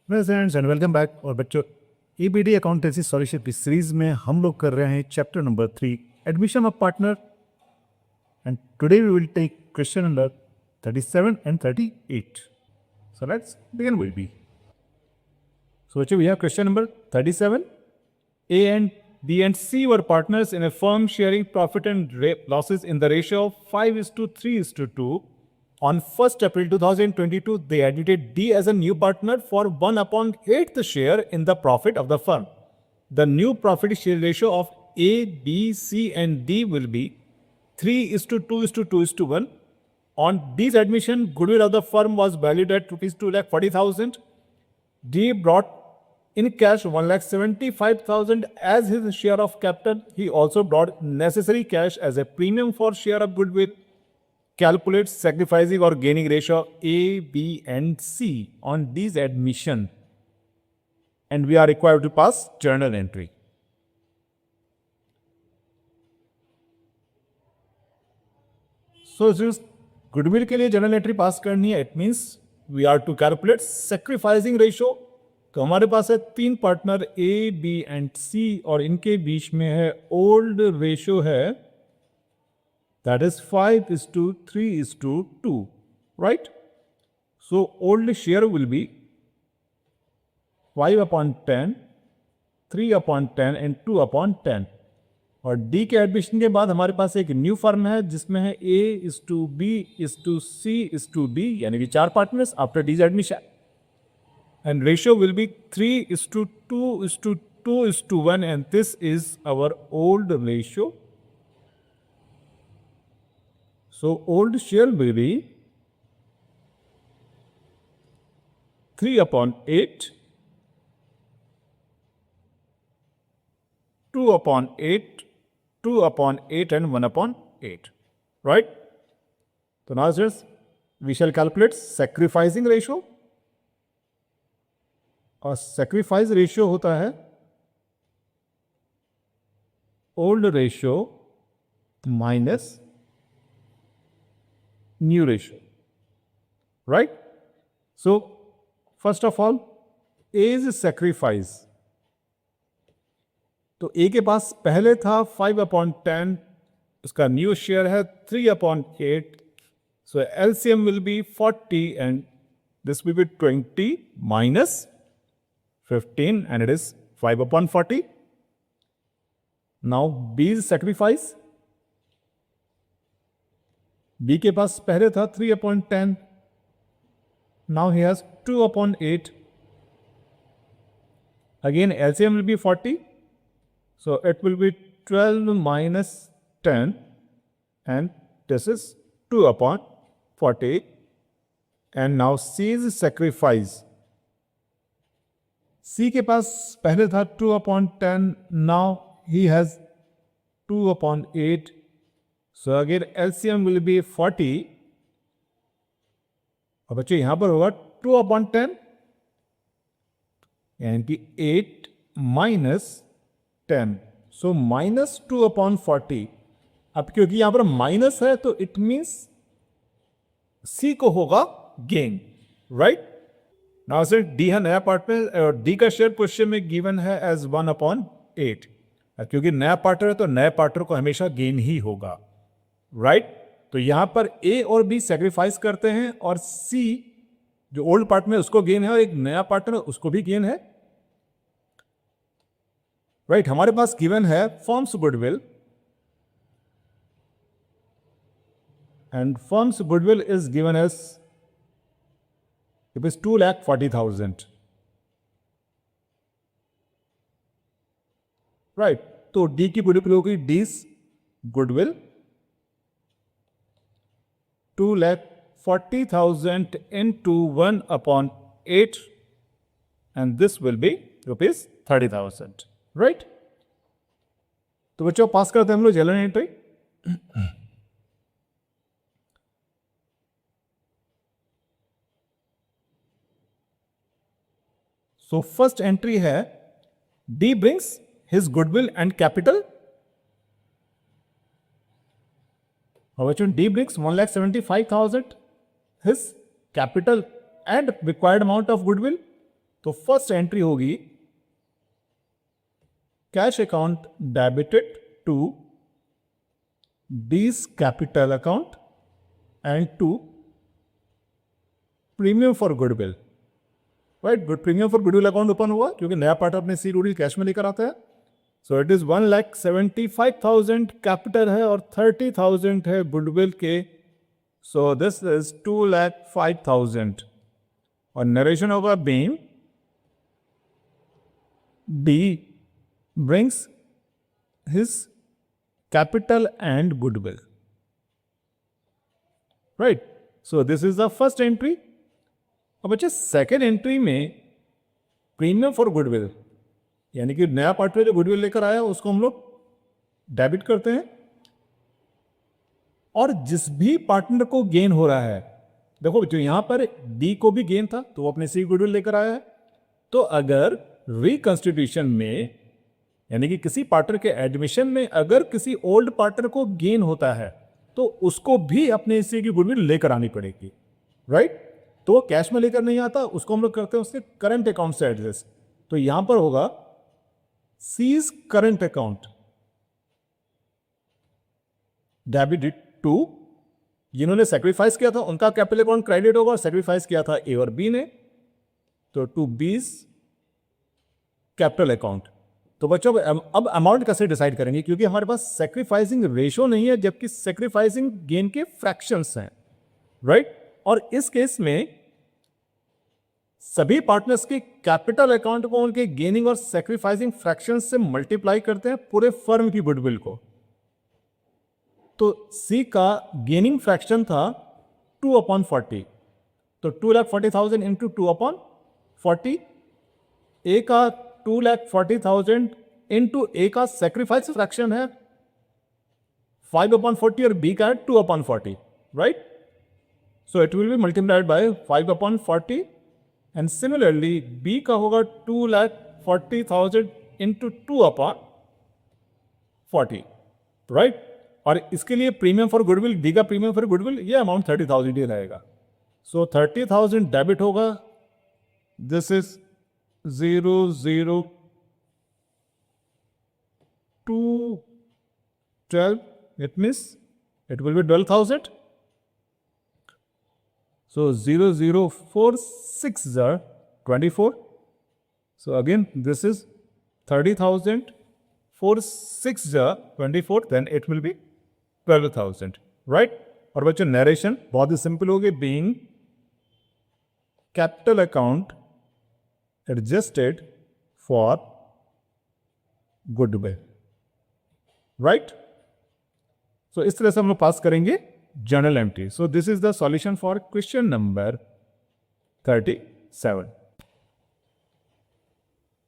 Friends and welcome back. और बच्चों, EBD accountancy solution की सीरीज में हम लोग कर रहे हैं chapter number 3, admission of partner. And today we will take question number 37 and 38. So let's begin with B. So बच्चों, we have question number 37. A and B and C were partners in a firm sharing profit and losses in the ratio of 5:3:2. On 1st April 2022, they admitted D as a new partner for 1/8th share in the profit of the firm. The new profit share ratio of A, B, C, and D will be 3:2:2:1. On D's admission, goodwill of the firm was valued at rupees 2,40,000. D brought in cash 1,75,000 as his share of capital. He also brought necessary cash as a premium for share of goodwill. Calculate sacrificing or gaining ratio of A, B, and C on D's admission. And we are required to pass journal entry. So since goodwill के लिए journal entry pass करनी है, it means we are to calculate sacrificing ratio. तो हमारे पास है 3 partner A, B and C और इनके बीच में है ओल्ड रेशियो है, that is 5:3:2, right? So old share will be 5/10, 3/10 and 2/10. और D के एडमिशन के बाद हमारे पास एक न्यू फर्म है जिसमें है A:B:C:D, यानी कि 4 partners after D's admission. And ratio will be 3:2:2:1, and this is our old ratio. So old share will be 3/8, 2/8, 2/8 and 1/8, right? So now just we shall calculate sacrificing ratio. और sacrifice ratio होता है old ratio minus new ratio, right? So first of all, A is sacrifice. तो A के पास पहले था 5/10, उसका new share है 3/8. So LCM will be 40 and this will be 20 minus 15 and it is 5/40. Now B's sacrifice. B के पास पहले था 3/10. Now he has 2/8. Again LCM will be 40. So it will be 12 minus 10 and this is 2/40. And now C's sacrifice. C के पास पहले था 2/10. Now he has 2/8. So again LCM will be 40. और बच्चों यहाँ पर होगा 2/10 यानी कि 8 minus 10. So minus 2/40. अब क्योंकि यहाँ पर माइनस है तो इट मीन्स C को होगा gain, right? Now sir D है नया पार्टनर और D का शेयर क्वेश्चन में गिवन है एज 1/8. क्योंकि नया पार्टनर है तो नए पार्टनर को हमेशा गेन ही होगा, राइट? तो यहां पर A और B सेक्रीफाइस करते हैं और C जो ओल्ड पार्टनर है उसको गेन है और एक नया पार्टनर उसको भी गेन है, राइट? हमारे पास गिवन है firms goodwill and firm's goodwill is given as it is 2,40,000, right? तो D की goodwill होगी D's goodwill 2,40,000 into 1/8 and this will be rupees 30,000, right? तो बच्चों पास करते हैं हम लोग general entry. So first entry है D brings his goodwill and capital. और बच्चों D brings 1,75,000 his capital and required amount of goodwill. तो फर्स्ट एंट्री होगी cash account debited to D's capital account and to premium for goodwill, right. Good premium for goodwill account open हुआ क्योंकि नया partner अपने सी goodwill cash में लेकर आता है। सो इट इज 1,75,000 कैपिटल है और 30,000 है गुडविल के। सो दिस इज 2,05,000 और नरेशन होगा beam D brings his capital and goodwill, right. So this is the first entry. अब बच्चे सेकेंड एंट्री में प्रीमियम फॉर गुडविल, यानी कि नया पार्टनर जो गुडविल लेकर आया उसको हम लोग डेबिट करते हैं। और जिस भी पार्टनर को गेन हो रहा है, देखो जो यहां पर डी को भी गेन था तो वो अपने सी गुडविल लेकर आया है। तो अगर रिकंस्टिट्यूशन में, यानी कि किसी पार्टनर के एडमिशन में अगर किसी ओल्ड पार्टनर को गेन होता है तो उसको भी अपने सी की गुडविल लेकर आनी पड़ेगी, राइट। तो वो कैश में लेकर नहीं आता, उसको हम लोग करते हैं उसके करंट अकाउंट से एडजस्ट। तो यहां पर होगा C's current account debited to, जिन्होंने सेक्रीफाइस किया था उनका कैपिटल अकाउंट क्रेडिट होगा, और सेक्रीफाइस किया था ए और बी ने, तो टू बीज कैपिटल अकाउंट। तो बच्चों अब अमाउंट कैसे डिसाइड करेंगे, क्योंकि हमारे पास सेक्रीफाइसिंग रेशो नहीं है जबकि सेक्रीफाइसिंग गेन के फ्रैक्शंस हैं, राइट। और इस केस में सभी पार्टनर्स के कैपिटल अकाउंट को उनके गेनिंग और सेक्रीफाइसिंग फ्रैक्शंस से मल्टीप्लाई करते हैं पूरे फर्म की गुडविल को। तो सी का गेनिंग फ्रैक्शन था 2/40, तो 2,40,000 इंटू 2/40। ए का 2,40,000 इंटू ए का सेक्रीफाइस फ्रैक्शन है 5/40 और बी का 2/40, राइट। So it will be multiplied by 5/40 and similarly B का होगा 2,40,000 इंटू 2/40, राइट। और इसके लिए प्रीमियम फॉर गुडविल, डी का प्रीमियम फॉर गुडविल ये अमाउंट 30,000 ही रहेगा। सो 30,000 डेबिट होगा, this is 0,0212, it means it will be 12,000. So 0,046 are 24. So again this is 30,000, 4,6 are 24, then it will be 12,000, right? और बच्चों नरेशन बहुत ही सिंपल हो गई, being capital account adjusted for goodwill, right. So इस तरह से हम लोग पास करेंगे journal entry. So this is the solution for question number 37.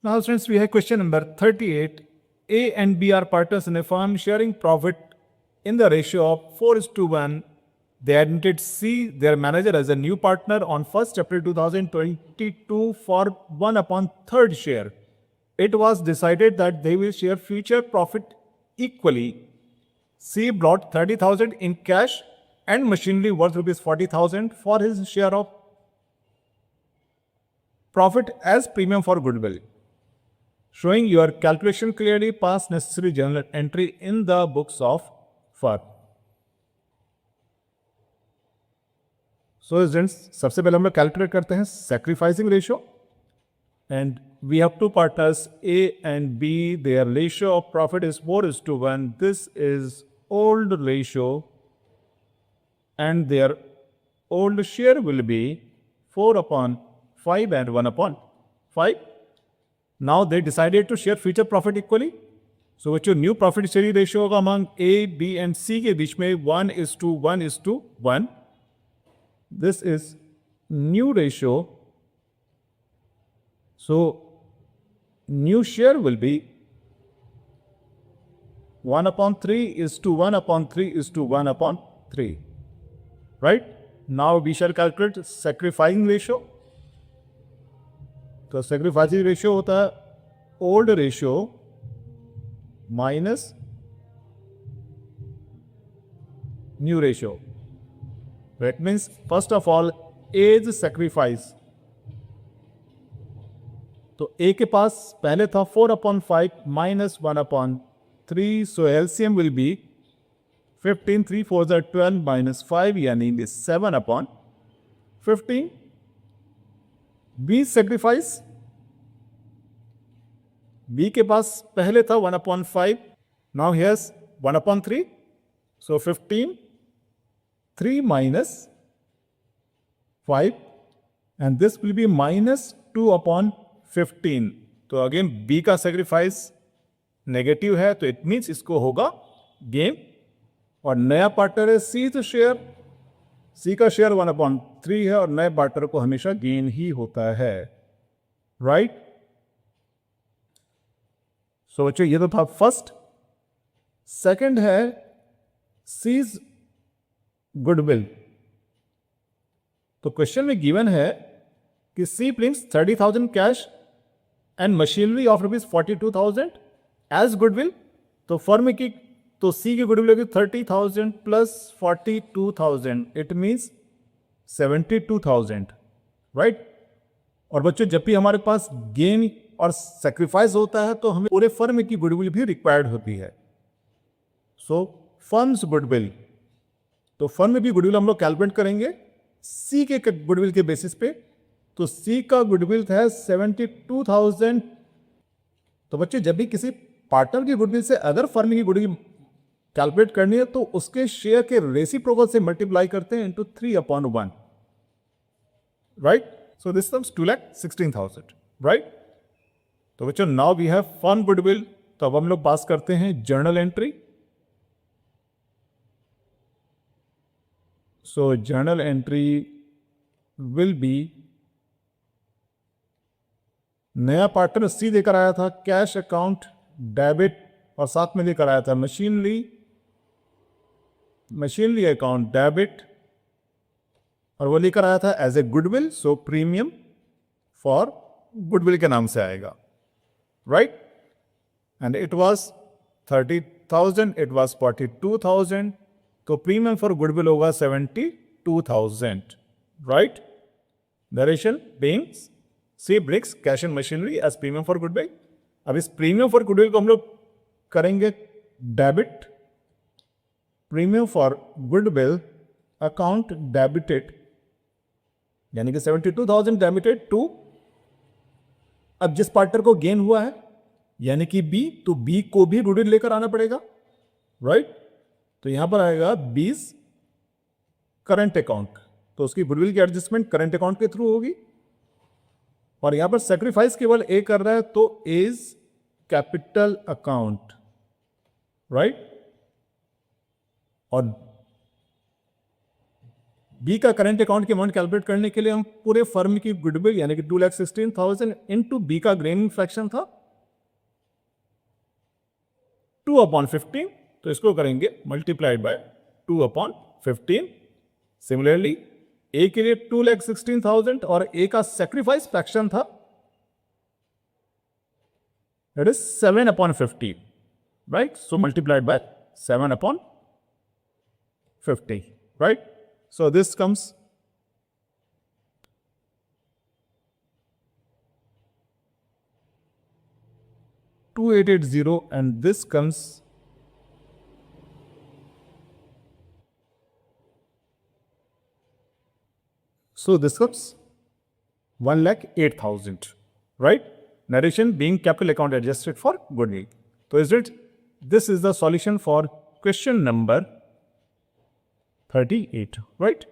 Now students, we have question number 38. A and B are partners in a firm sharing profit in the ratio of 4:1. They admitted C, their manager, as a new partner on 1st April 2022 for 1/3 share. It was decided that they will share future profit equally. C brought 30,000 in cash and machinery worth ₹40,000 for his share of profit as premium for goodwill. Showing your calculation clearly, pass necessary journal entry in the books of firm. So students, सबसे पहले हम लोग calculate करते हैं sacrificing ratio, and we have two partners A and B. Their ratio of profit is 4:1. This is old ratio, and their old share will be 4/5 and 1/5. Now they decided to share future profit equally. So which your new profit sharing ratio होगा among A, B and C के बीच में 1:1:1. This is new ratio. So new share will be 1/3:1/3:1/3. Right? Now we shall calculate sacrificing ratio. तो sacrificing ratio होता है old ratio minus new ratio. That means first of all age sacrifice तो ए के पास पहले था 4/5 minus 1/3, so LCM will be 15, 3 4 12 minus 5 यानी 7/15. B sacrifice, B के पास पहले था 1/5, now here's 1/3, so 15, 3 minus 5 and this will be minus 2/15. तो अगेन बी का सेक्रीफाइस नेगेटिव है, तो इट मीन्स इसको होगा गेन. और नया पार्टनर है सी, तो शेयर सी का शेयर 1/3 है और नए पार्टनर को हमेशा गेन ही होता है, राइट. सो बच्चों ये तो था फर्स्ट. सेकंड है सीज गुडविल. तो क्वेश्चन में गिवन है कि C brings 30,000 cash and machinery of ₹42,000 as goodwill. तो फर्म की, तो सी की गुडविल होगी 30,000 प्लस 42,000, इट मीन्स 72,000, राइट. और बच्चों जब भी हमारे पास गेन और सेक्रीफाइस होता है तो हमें पूरे फर्म की गुडविल भी रिक्वायर्ड होती है. सो फर्म्स गुडविल, तो फर्म में भी गुडविल हम लोग कैलकुलेट करेंगे सी के गुडविल के बेसिस पे. तो सी का गुडविल है 72,000. तो बच्चे जब भी किसी पार्टनर की गुडविल से अदर फर्म की गुडविल कैलकुलेट करनी है तो उसके शेयर के रेसिप्रोकल से मल्टीप्लाई करते हैं into 3/1, right. So this comes 2,16,000, right. तो बच्चों now we have firm goodwill. तो अब हम लोग पास करते हैं journal entry. So journal entry will be, नया पार्टनर सी लेकर आया था कैश अकाउंट डेबिट और साथ में लेकर आया था मशीनरी अकाउंट डेबिट और वो लेकर आया था as a goodwill. So premium for goodwill के नाम से आएगा, right. And it was 30,000, it was 42,000. तो प्रीमियम फॉर गुडविल होगा 72,000, right. Narration being C brings cash and machinery as premium for goodwill. अब इस प्रीमियम फॉर गुडविल को हम लोग करेंगे debit. Premium for goodwill account debited, यानी कि 72,000 डेबिटेड टू, अब जिस पार्टनर को गेन हुआ है यानी कि बी, तो बी को भी गुडविल लेकर आना पड़ेगा, राइट. तो यहां पर आएगा बीज करंट अकाउंट, तो उसकी गुडविल की एडजस्टमेंट करंट अकाउंट के थ्रू होगी. और यहां पर सेक्रीफाइस केवल ए कर रहा है तो एज कैपिटल अकाउंट, राइट. और बी का करंट अकाउंट के अमाउंट कैलकुलेट करने के लिए हम पूरे फर्म की गुडविल यानी कि 2,16,000 इनटू बी का गेन फ्रैक्शन था 2/15, तो इसको करेंगे मल्टीप्लाइड बाय 2/15. सिमिलरली ए के लिए 2,16,000 और ए का सेक्रीफाइस फ्रैक्शन था that is 7/50, right. So multiplied by 7/50, right. So this comes 2,880 and this comes so this comes 1,08,000, right. Narration being capital account adjusted for goodwill. So is it, this is the solution for question number 38, right.